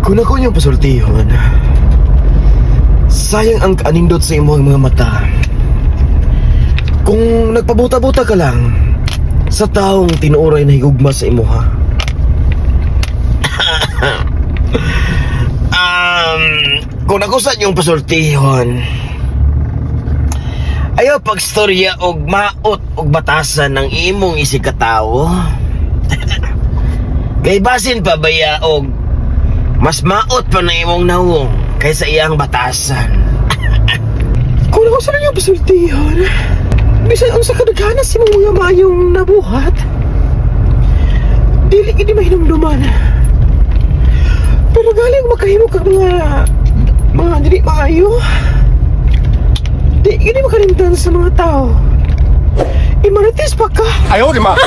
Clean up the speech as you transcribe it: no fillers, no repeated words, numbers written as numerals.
Kung ako niyong pasultihon, sayang ang anindot sa imong mga mata. Kung nagpabuta-buta ka lang sa taong tinuoray na higugma sa imuha. Kung ako sa niyong pasultihon, ayaw pagstorya og maot og batasan ng imong isikatawo. Kay basin pa baya og mas maot pa na imong nawong kaysa iyang batasan. Kung ako sa niyong pasultihon, bisan ang sa kadaghanan si mga mayong nabuhat, dili gini mahinumduman. Pero galing makahimo kag mga dili maayo. Di gini makalimtan sa mga tao. Imarites pa ka. Ayaw, di ma.